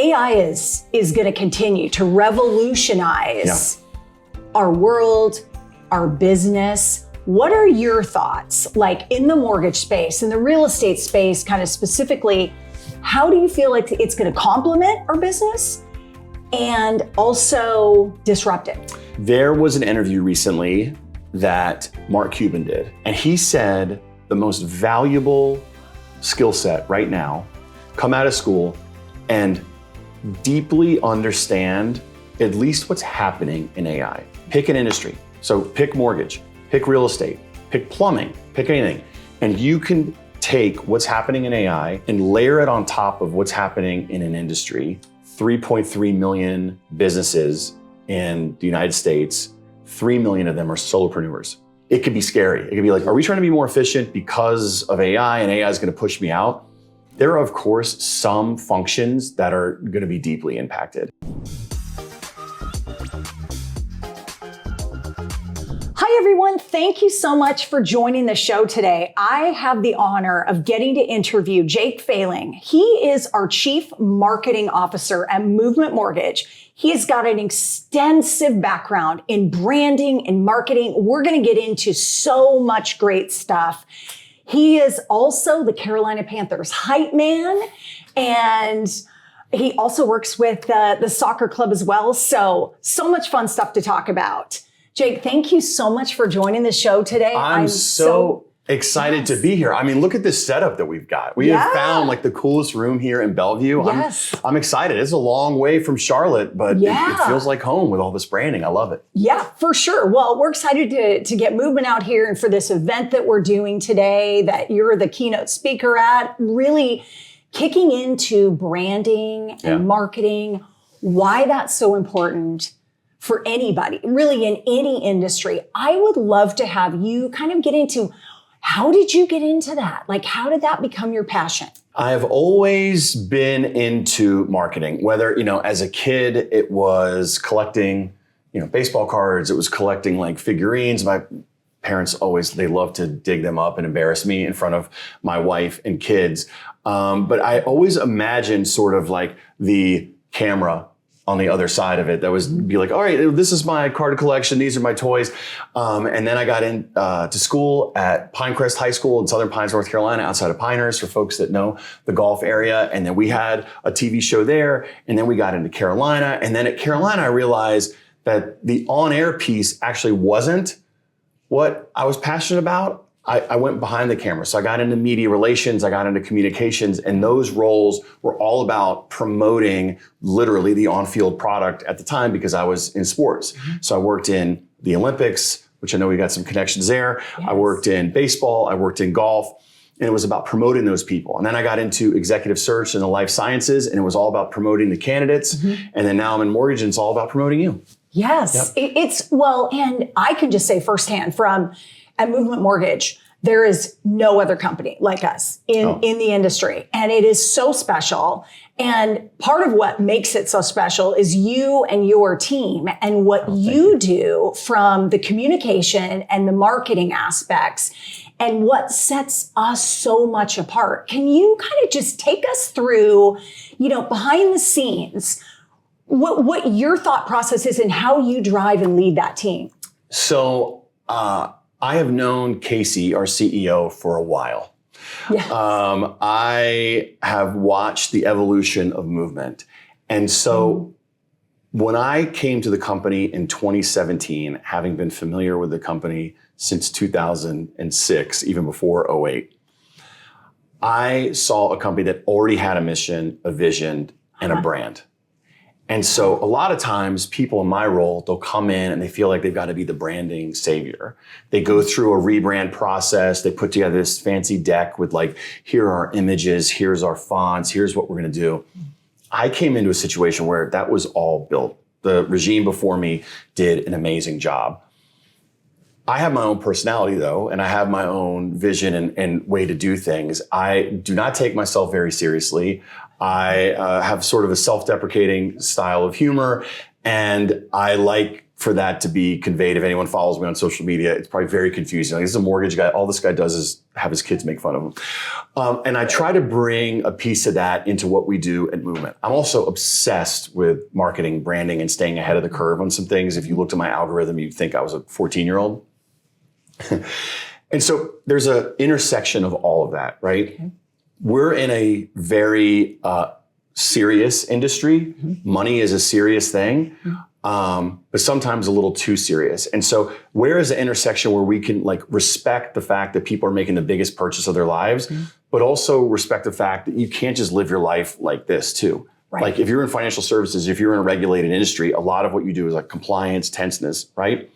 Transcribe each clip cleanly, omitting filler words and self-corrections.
AI is going to continue to revolutionize our world, our business. What are your thoughts, like in the mortgage space, in the real estate space, kind of specifically, how do you feel like it's going to complement our business and also disrupt it? There was an interview recently that Mark Cuban did, and he said the most valuable skill set right now, come out of school and deeply understand at least what's happening in AI. Pick an industry. So pick mortgage, pick real estate, pick plumbing, pick anything. And you can take what's happening in AI and layer it on top of what's happening in an industry. 3.3 million businesses in the United States, 3 million of them are solopreneurs. It could be scary. It could be like, are we trying to be more efficient because of AI and AI is going to push me out? There are, of course, some functions that are going to be deeply impacted. Hi, everyone. Thank you so much for joining the show today. I have the honor of getting to interview Jake Fehling. He is our Chief Marketing Officer at Movement Mortgage. He's got an extensive background in branding and marketing. We're going to get into so much great stuff. He is also the Carolina Panthers hype man, and he also works with the soccer club as well. So much fun stuff to talk about. Jake, thank you so much for joining the show today. I'm so excited to be here. I mean, look at this setup that we've got. We have found like the coolest room here in Bellevue. I'm excited. It's a long way from Charlotte, but it feels like home with all this branding. I love it. Yeah, for sure. Well, we're excited to get Movement out here and for this event that we're doing today that you're the keynote speaker at, really kicking into branding and marketing, why that's so important for anybody, really in any industry. I would love to have you kind of get into, how did you get into that? Like, how did that become your passion? I've always been into marketing, whether, as a kid, it was collecting, baseball cards. It was collecting like figurines. My parents they love to dig them up and embarrass me in front of my wife and kids. But I always imagined sort of like the camera on the other side of it that was be like, all right, this is my card collection. These are my toys. And then I got to school at Pinecrest High School in Southern Pines, North Carolina, outside of Pinehurst for folks that know the golf area. And then we had a TV show there. And then we got into Carolina. And then at Carolina, I realized that the on-air piece actually wasn't what I was passionate about. I went behind the camera. So I got into media relations, I got into communications, and those roles were all about promoting literally the on-field product at the time because I was in sports. So I worked in the Olympics, which I know we got some connections there. I worked in baseball, I worked in golf, and it was about promoting those people. And then I got into executive search and the life sciences, and it was all about promoting the candidates. And then now I'm in mortgage, and it's all about promoting you. Yes, and I can just say firsthand at Movement Mortgage, there is no other company like us in the industry. And it is so special. And part of what makes it so special is you and your team and what you do from the communication and the marketing aspects and what sets us so much apart. Can you kind of just take us through, behind the scenes, what your thought process is and how you drive and lead that team? So, I have known Casey, our CEO, for a while. I have watched the evolution of Movement. And so when I came to the company in 2017, having been familiar with the company since 2006, even before 2008, I saw a company that already had a mission, a vision, and a brand. And so a lot of times people in my role, they'll come in and they feel like they've got to be the branding savior. They go through a rebrand process. They put together this fancy deck with like, here are our images, here's our fonts, here's what we're going to do. I came into a situation where that was all built. The regime before me did an amazing job. I have my own personality though, and I have my own vision and way to do things. I do not take myself very seriously. I have sort of a self-deprecating style of humor, And I like for that to be conveyed. If anyone follows me on social media, it's probably very confusing. Like, this is a mortgage guy. All this guy does is have his kids make fun of him. And I try to bring a piece of that into what we do at Movement. I'm also obsessed with marketing, branding, and staying ahead of the curve on some things. If you looked at my algorithm, you'd think I was a 14-year-old. And so there's an intersection of all of that, right? Okay. We're in a very serious industry. Money is a serious thing. But sometimes a little too serious. And so where is the intersection where we can like respect the fact that people are making the biggest purchase of their lives, but also respect the fact that you can't just live your life like this too. Right. Like if you're in financial services, if you're in a regulated industry, a lot of what you do is like compliance, tenseness, right?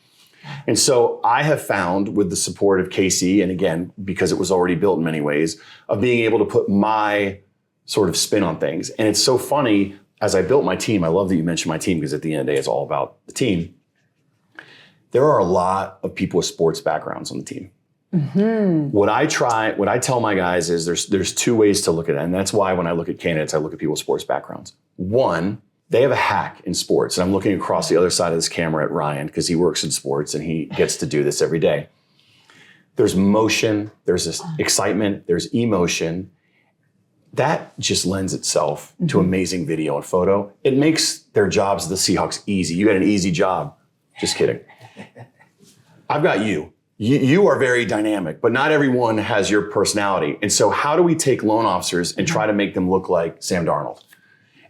And so I have found with the support of Casey, and again, because it was already built in many ways, of being able to put my sort of spin on things. And it's so funny. As I built my team, I love that you mentioned my team because at the end of the day, it's all about the team. There are a lot of people with sports backgrounds on the team. What I tell my guys is there's two ways to look at it. And that's why when I look at candidates, I look at people with sports backgrounds. One, they have a hack in sports. And I'm looking across the other side of this camera at Ryan because he works in sports and he gets to do this every day. There's motion, there's this excitement, there's emotion. That just lends itself to amazing video and photo. It makes their jobs, the Seahawks, easy. You got an easy job. Just kidding. I've got you. You are very dynamic, but not everyone has your personality. And so how do we take loan officers and try to make them look like Sam Darnold?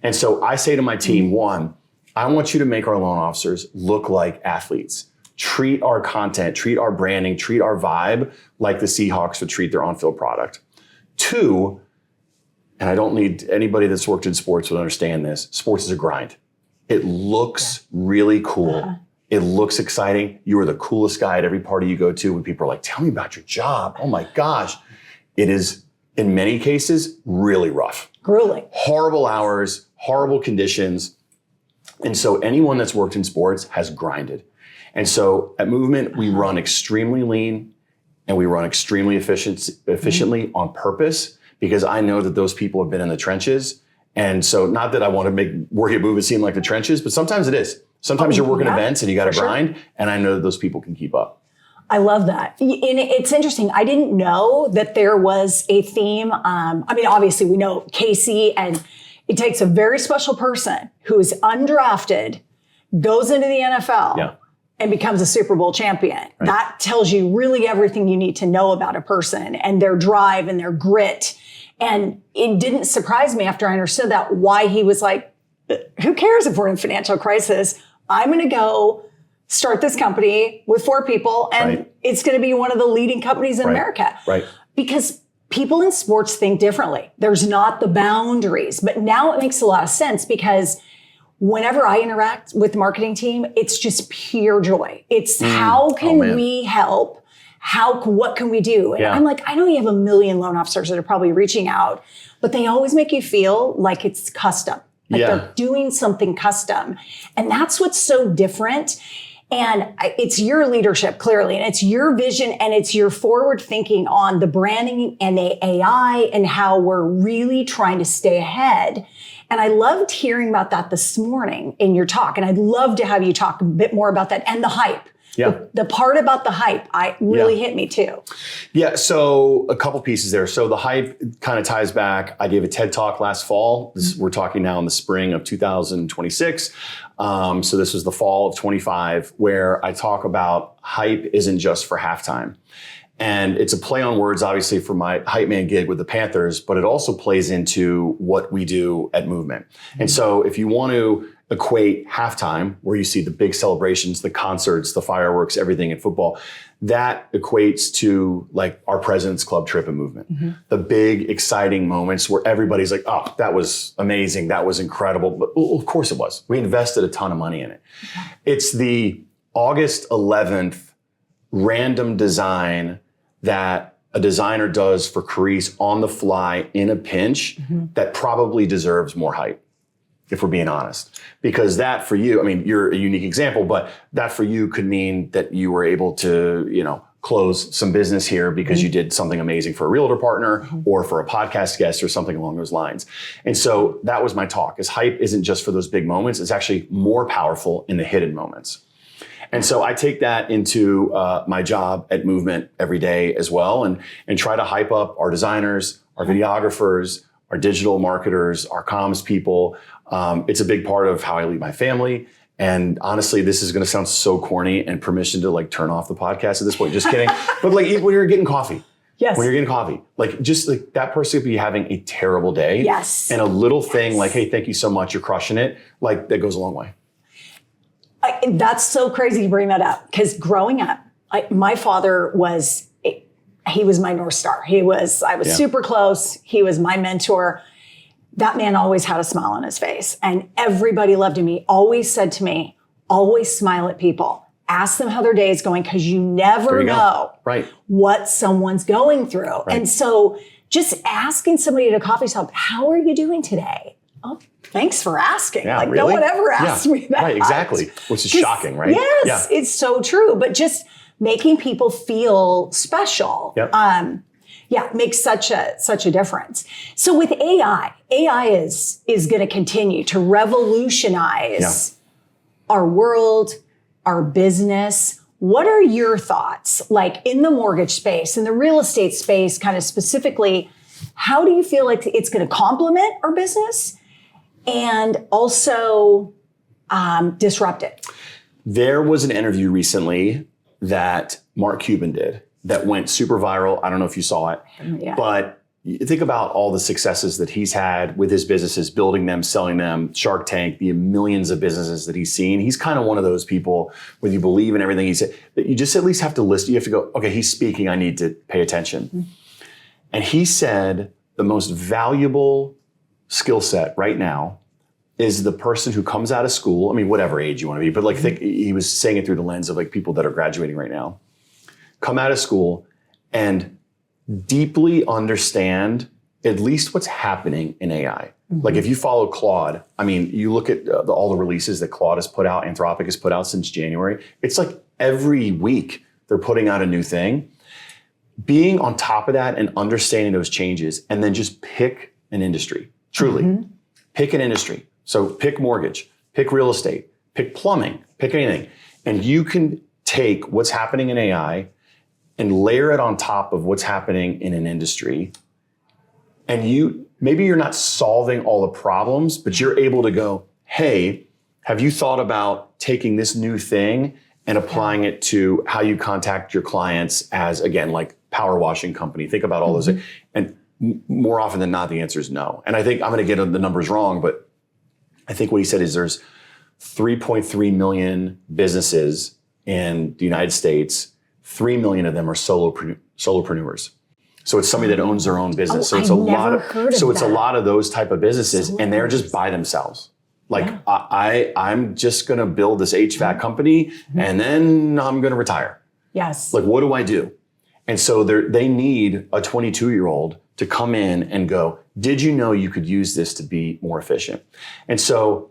And so I say to my team, one, I want you to make our loan officers look like athletes. Treat our content, treat our branding, treat our vibe like the Seahawks would treat their on-field product. Two, and I don't need anybody that's worked in sports would understand this. Sports is a grind. It looks really cool. It looks exciting. You are the coolest guy at every party you go to when people are like, tell me about your job. Oh my gosh. It is, in many cases, really rough. Grueling. Horrible hours, horrible conditions. And so anyone that's worked in sports has grinded. And so at Movement, we run extremely lean and we run extremely efficiently on purpose. Because I know that those people have been in the trenches. And so not that I want to make work at Movement seem like the trenches, but sometimes it is. Sometimes you're working events and you got to grind. Sure. And I know that those people can keep up. I love that. And it's interesting. I didn't know that there was a theme. I mean, obviously we know Casey, and it takes a very special person who is undrafted, goes into the NFL. And becomes a Super Bowl champion. Right. That tells you really everything you need to know about a person and their drive and their grit. And it didn't surprise me after I understood that why he was like, who cares if we're in financial crisis? I'm going to go start this company with 4 people and it's going to be one of the leading companies in America. Right. Because people in sports think differently. There's not the boundaries. But now it makes a lot of sense because whenever I interact with the marketing team, it's just pure joy. It's how can we help? What can we do? And I'm like, I know you have a million loan officers that are probably reaching out, but they always make you feel like it's custom. Like they're doing something custom. And that's what's so different. And it's your leadership, clearly, and it's your vision, and it's your forward thinking on the branding and the AI and how we're really trying to stay ahead. And I loved hearing about that this morning in your talk. And I'd love to have you talk a bit more about that and the hype. The part about the hype, really hit me too. Yeah, so a couple pieces there. So the hype kind of ties back. I gave a TED Talk last fall. We're talking now in the spring of 2026. So this was the fall of 25, where I talk about hype isn't just for halftime. And it's a play on words, obviously, for my hype man gig with the Panthers, but it also plays into what we do at Movement. And so if you want to equate halftime, where you see the big celebrations, the concerts, the fireworks, everything in football, that equates to like our President's Club trip at Movement. The big, exciting moments where everybody's like, oh, that was amazing. That was incredible. But well, of course it was. We invested a ton of money in it. It's the August 11th random design that a designer does for Carice on the fly in a pinch that probably deserves more hype, if we're being honest. Because that for you, I mean, you're a unique example, but that for you could mean that you were able to, close some business here because you did something amazing for a realtor partner or for a podcast guest or something along those lines. And so that was my talk, is hype isn't just for those big moments. It's actually more powerful in the hidden moments. And so I take that into my job at Movement every day as well, and try to hype up our designers, our videographers, our digital marketers, our comms people. It's a big part of how I lead my family. And honestly, this is going to sound so corny, and permission to like turn off the podcast at this point. Just kidding. But like when you're getting coffee. Yes. When you're getting coffee, like just like that person could be having a terrible day. Yes. And a little thing like, hey, thank you so much, you're crushing it. Like that goes a long way. That's so crazy you bring that up, because growing up, my father he was my North Star. I was super close. He was my mentor. That man always had a smile on his face, and everybody loved him. He always said to me, always smile at people. Ask them how their day is going, because you never know what someone's going through. Right. And so just asking somebody at a coffee shop, how are you doing today? Oh, thanks for asking. Yeah, like really? No one ever asked me that. Right, exactly. Which is shocking, right? Yes, it's so true. But just making people feel special, makes such a difference. So with AI is going to continue to revolutionize our world, our business. What are your thoughts, like in the mortgage space, in the real estate space, kind of specifically? How do you feel like it's going to complement our business and also disrupt it? There was an interview recently that Mark Cuban did that went super viral. I don't know if you saw it, but you think about all the successes that he's had with his businesses, building them, selling them, Shark Tank, the millions of businesses that he's seen. He's kind of one of those people, when you believe in everything he said, that you just at least have to listen. You have to go, okay, he's speaking, I need to pay attention. Mm-hmm. And he said the most valuable skill set right now is the person who comes out of school. I mean, whatever age you want to be, but like he was saying it through the lens of like people that are graduating right now. Come out of school and deeply understand at least what's happening in AI. Mm-hmm. Like if you follow Claude, I mean, you look at all the releases that Claude has put out, Anthropic has put out since January. It's like every week they're putting out a new thing. Being on top of that and understanding those changes, and then just pick an industry, truly. Pick an industry. So pick mortgage, pick real estate, pick plumbing, pick anything. And you can take what's happening in AI and layer it on top of what's happening in an industry. And maybe you're not solving all the problems, but you're able to go, hey, have you thought about taking this new thing and applying it to how you contact your clients as, again, like power washing company? Think about all those things. And more often than not, the answer is no. And I think I'm going to get the numbers wrong, but I think what he said is there's 3.3 million businesses in the United States. 3 million of them are solopreneurs. So it's somebody that owns their own business. So it's a lot of those type of businesses, and they're just by themselves. Like I'm just going to build this HVAC company and then I'm going to retire. Yes. Like, what do I do? And so they need a 22-year-old to come in and go, did you know you could use this to be more efficient? And so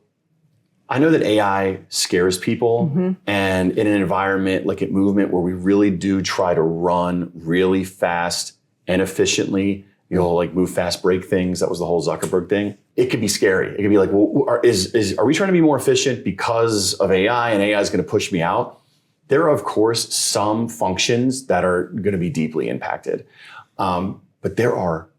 I know that AI scares people, and in an environment like at Movement where we really do try to run really fast and efficiently, like move fast, break things. That was the whole Zuckerberg thing. It could be scary. It could be like, well, are we trying to be more efficient because of AI, and AI is going to push me out? There are, of course, some functions that are going to be deeply impacted. But there are,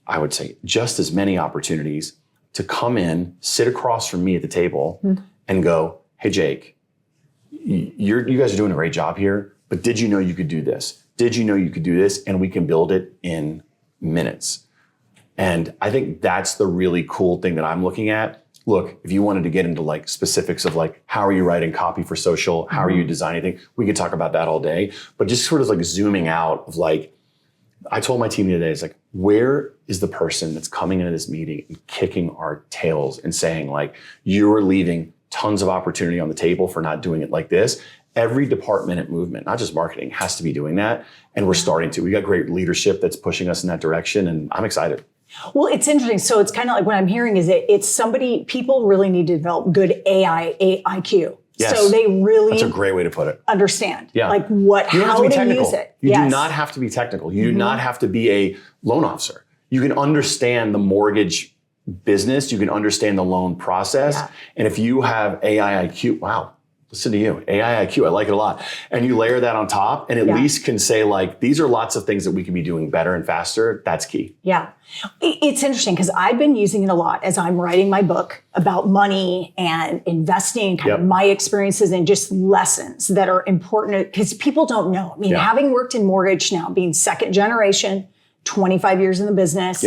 I would say, just as many opportunities to come in, sit across from me at the table and go, hey, Jake, you guys are doing a great job here, but did you know you could do this? Did you know you could do this? And we can build it in minutes. And I think that's the really cool thing that I'm looking at. Look, if you wanted to get into like specifics of like, how are you writing copy for social? How are you designing things? We could talk about that all day, but just sort of like zooming out of like, I told my team the other day, it's like, where is the person that's coming into this meeting and kicking our tails and saying like, you're leaving tons of opportunity on the table for not doing it like this? Every department at Movement, not just marketing, has to be doing that. And we're starting to. We got great leadership that's pushing us in that direction, and I'm excited. Well, it's interesting. So it's kind of like what I'm hearing is it's people really need to develop good AI IQ. Yes. So they really That's a great way to put it. understand Yeah. like You don't have how to be to technical. use it. You Yes. do not have to be technical. You do not have to be a loan officer. You can understand the mortgage business. You can understand the loan process. Yeah. And if you have AI IQ, wow, listen to you, AI IQ, I like it a lot. And you layer that on top and at least can say like, these are lots of things that we can be doing better and faster. That's key. Yeah. It's interesting because I've been using it a lot as I'm writing my book about money and investing, kind of my experiences and just lessons that are important because people don't know. I mean, having worked in mortgage now, being second generation, 25 years in the business,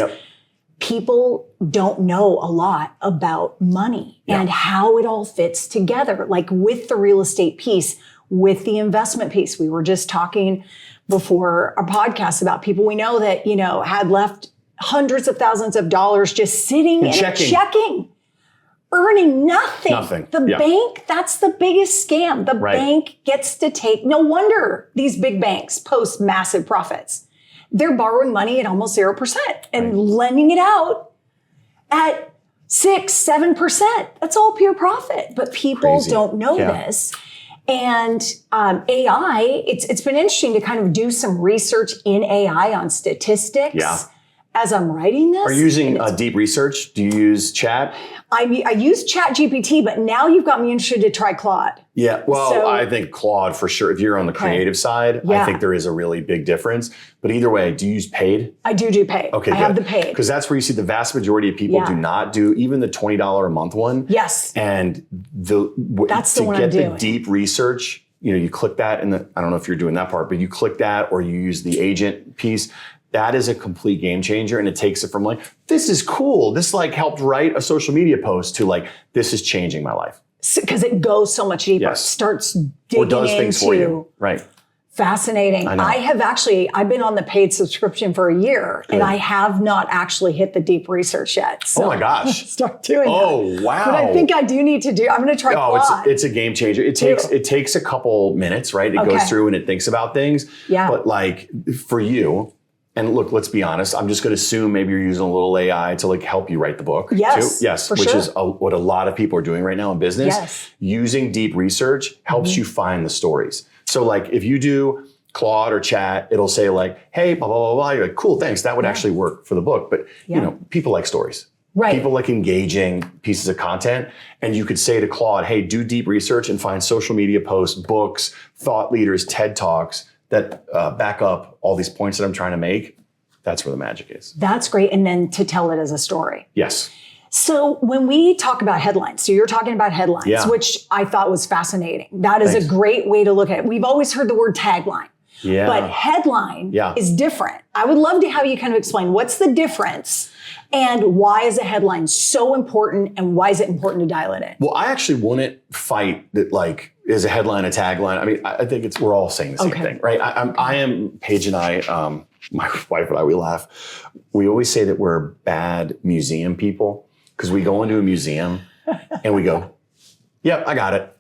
people don't know a lot about money and how it all fits together, like with the real estate piece, with the investment piece. We were just talking before our podcast about people we know that, you know, had left hundreds of thousands of dollars just sitting and checking, earning nothing. The bank, that's the biggest scam. The bank gets to take, no wonder these big banks post massive profits. They're borrowing money at almost 0% and lending it out at 6-7%. That's all pure profit. But people don't know this. And AI, it's been interesting to kind of do some research in AI on statistics as I'm writing this. Are you using deep research? Do you use chat? I use Chat GPT, but now you've got me interested to try Claude. Yeah, well, I think Claude for sure. If you're on the creative side, I think there is a really big difference. But either way, do you use paid? I do paid. Okay, I have the paid. Because that's where you see the vast majority of people do not do even the $20 a month one. Yes. And that's the one to I'm get the doing. deep research, you know, you click that and I don't know if you're doing that part, but you click that or you use the agent piece. That is a complete game changer. And it takes it from like, this is cool. This like helped write a social media post to like, this is changing my life. Because it goes so much deeper. It starts digging or does things for you. Right. Fascinating. I've been on the paid subscription for a year and I have not actually hit the deep research yet. So oh my gosh. Start doing that. Oh, wow. But I think I do need to I'm going to try Claude. It's a game changer. It takes a couple minutes, right? It goes through and it thinks about things. Yeah. But like for you, and look, let's be honest. I'm just going to assume maybe you're using a little AI to like help you write the book. Yes, too. Yes, which is what a lot of people are doing right now in business. Yes. Using deep research helps you find the stories. So like if you do Claude or chat, it'll say like, hey, blah, blah, blah, blah. You're like, cool, thanks. That would actually work for the book. But you know, people like stories. Right. People like engaging pieces of content. And you could say to Claude, hey, do deep research and find social media posts, books, thought leaders, TED Talks that back up all these points that I'm trying to make. That's where the magic is. That's great. And then to tell it as a story. Yes. So when we talk about headlines, so you're talking about headlines, which I thought was fascinating. That is a great way to look at it. We've always heard the word tagline. Yeah. But headline is different. I would love to have you kind of explain what's the difference and why is a headline so important and why is it important to dial it in? Well, I actually wouldn't fight that like is a headline, a tagline. I mean, I think we're all saying the same thing, right? I am, Paige and I, my wife and I, we laugh. We always say that we're bad museum people because we go into a museum and we go, yep, I got it.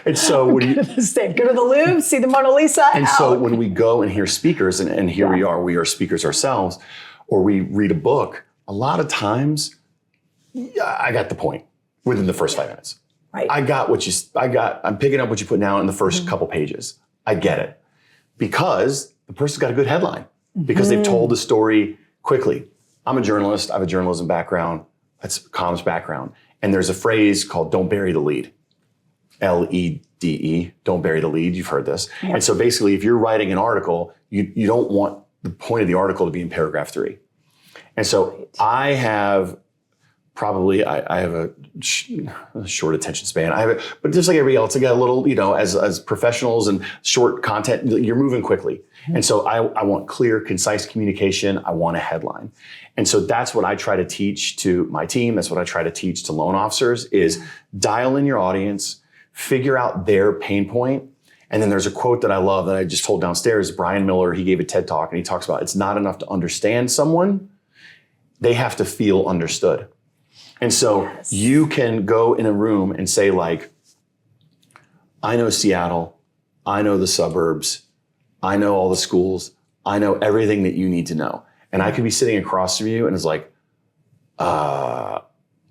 And so when you go to the Louvre, see the Mona Lisa. And so when we go and hear speakers, and here we are speakers ourselves, or we read a book, a lot of times, I got the point within the first 5 minutes. Right. I'm picking up what you put down in the first couple pages. I get it. Because the person's got a good headline. Because they've told the story quickly. I'm a journalist. I have a journalism background. That's a comms background. And there's a phrase called don't bury the lead. LEDE, don't bury the lead. You've heard this. Yeah. And so basically, if you're writing an article, you don't want the point of the article to be in paragraph 3. And so I have probably, I have a short attention span. But just like everybody else, I got a little, as professionals and short content, you're moving quickly. Mm-hmm. And so I want clear, concise communication. I want a headline. And so that's what I try to teach to my team. That's what I try to teach to loan officers is dial in your audience, figure out their pain point. And then there's a quote that I love that I just told downstairs. Brian Miller, he gave a TED Talk and he talks about it's not enough to understand someone. They have to feel understood. And so you can go in a room and say like, I know Seattle. I know the suburbs. I know all the schools. I know everything that you need to know. And I could be sitting across from you and it's like,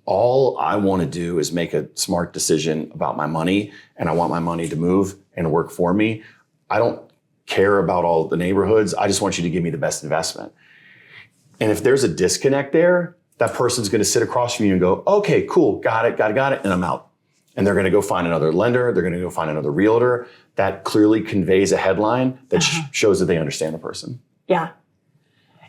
all I want to do is make a smart decision about my money, and I want my money to move and work for me. I don't care about all the neighborhoods. I just want you to give me the best investment. And if there's a disconnect there, that person's going to sit across from you and go, okay, cool, got it. And I'm out. And they're going to go find another lender. They're going to go find another realtor. That clearly conveys a headline that shows that they understand the person. Yeah.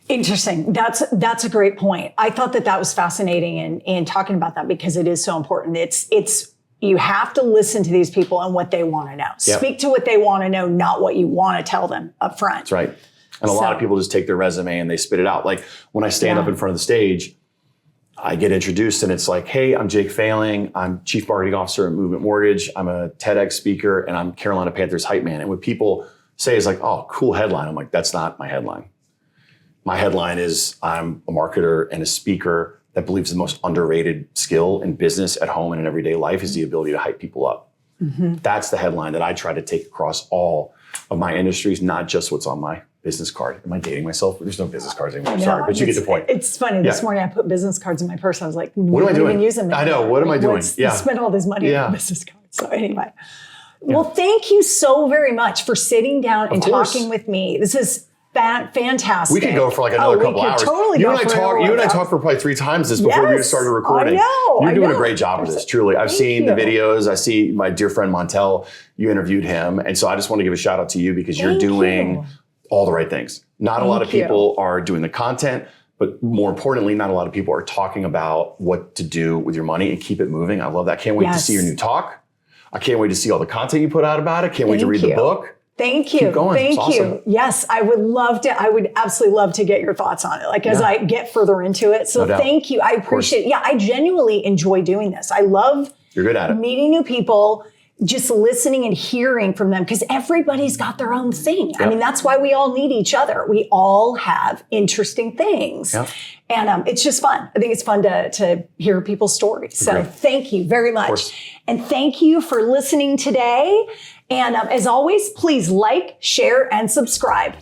Interesting. That's a great point. I thought that was fascinating in talking about that because it is so important. It's you have to listen to these people and what they want to know. Yep. Speak to what they want to know, not what you want to tell them up front. That's right. And a lot of people just take their resume and they spit it out. Like when I stand up in front of the stage, I get introduced and it's like, hey, I'm Jake Fehling. I'm Chief Marketing Officer at Movement Mortgage. I'm a TEDx speaker and I'm Carolina Panthers hype man. And what people say is like, oh, cool headline. I'm like, that's not my headline. My headline is I'm a marketer and a speaker that believes the most underrated skill in business at home and in everyday life is the ability to hype people up. Mm-hmm. That's the headline that I try to take across all of my industries, not just what's on my business card. Am I dating myself? There's no business cards anymore. Sorry, but you get the point. It's funny. This morning I put business cards in my purse. I was like, what am I doing? Even use them I know. What am I doing? You spend all this money on business cards. So anyway. Well, thank you so very much for sitting down and talking with me. This is fantastic. We could go for like another couple hours. Totally you and I talked for probably 3 times this before we started recording. I know. You're doing a great job with this, truly. I've seen the videos. I see my dear friend Montel, you interviewed him. And so I just want to give a shout out to you because you're doing all the right things. Not a lot of people are doing the content, but more importantly, not a lot of people are talking about what to do with your money and keep it moving. I love that. Can't wait to see your new talk. I can't wait to see all the content you put out about it. Can't wait to read the book. Thank you. Keep going. Thank you. Yes, I would absolutely love to get your thoughts on it, like as I get further into it. So thank you. I appreciate it. Yeah, I genuinely enjoy doing this. I love You're good at it. Meeting new people, just listening and hearing from them because everybody's got their own thing. Yep. I mean, that's why we all need each other. We all have interesting things. Yep. And it's just fun. I think it's fun to hear people's stories. So thank you very much. And thank you for listening today. And as always, please like, share, and subscribe.